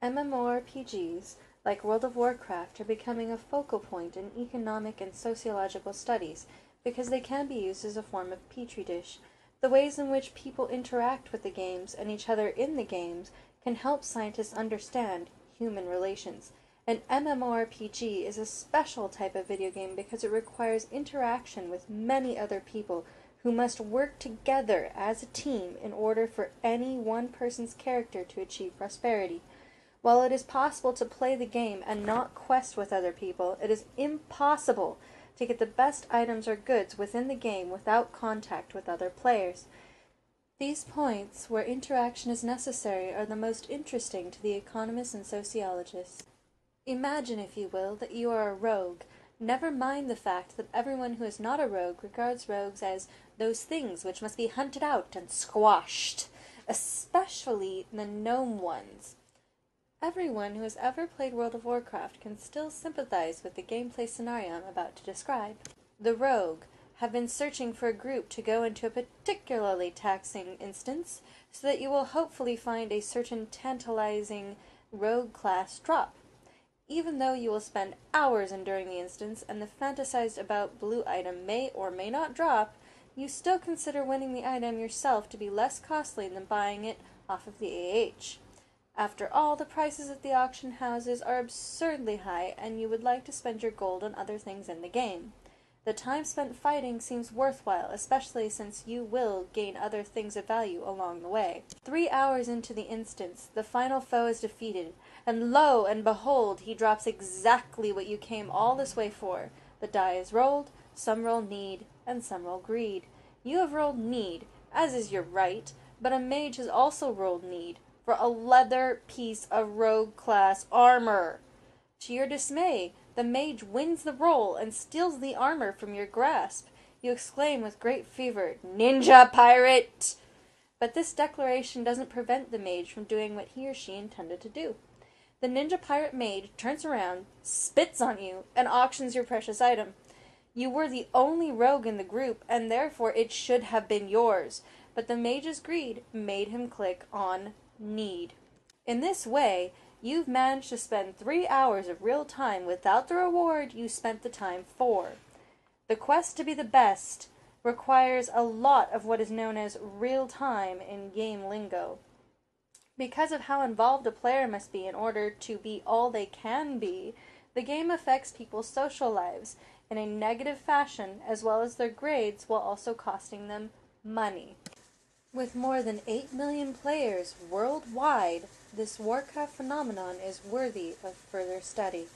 MMORPGs, like World of Warcraft, are becoming a focal point in economic and sociological studies because they can be used as a form of petri dish. The ways in which people interact with the games and each other in the games can help scientists understand human relations. An MMORPG is a special type of video game because it requires interaction with many other people who must work together as a team in order for any one person's character to achieve prosperity. While it is possible to play the game and not quest with other people, it is impossible to get the best items or goods within the game without contact with other players. These points, where interaction is necessary, are the most interesting to the economists and sociologists. Imagine, if you will, that you are a rogue. Never mind the fact that everyone who is not a rogue regards rogues as those things which must be hunted out and squashed, especially the gnome ones. Everyone who has ever played World of Warcraft can still sympathize with the gameplay scenario I'm about to describe. The rogue have been searching for a group to go into a particularly taxing instance so that you will hopefully find a certain tantalizing rogue class drop. Even though you will spend hours enduring the instance and the fantasized about blue item may or may not drop, you still consider winning the item yourself to be less costly than buying it off of the AH. After all, the prices at the auction houses are absurdly high, and you would like to spend your gold on other things in the game. The time spent fighting seems worthwhile, especially since you will gain other things of value along the way. 3 hours into the instance, the final foe is defeated, and lo and behold, he drops exactly what you came all this way for. The die is rolled, some roll need, and some roll greed. You have rolled need, as is your right, but a mage has also rolled need, for a leather piece of rogue class armor. To your dismay, the mage wins the roll and steals the armor from your grasp. You exclaim with great fervor, "Ninja pirate!" But this declaration doesn't prevent the mage from doing what he or she intended to do. The ninja pirate mage turns around, spits on you, and auctions your precious item. You were the only rogue in the group, and therefore it should have been yours, but the mage's greed made him click on need. In this way, you've managed to spend 3 hours of real time without the reward you spent the time for. The quest to be the best requires a lot of what is known as real time in game lingo. Because of how involved a player must be in order to be all they can be, the game affects people's social lives in a negative fashion as well as their grades, while also costing them money. With more than 8 million players worldwide, this Warcraft phenomenon is worthy of further study.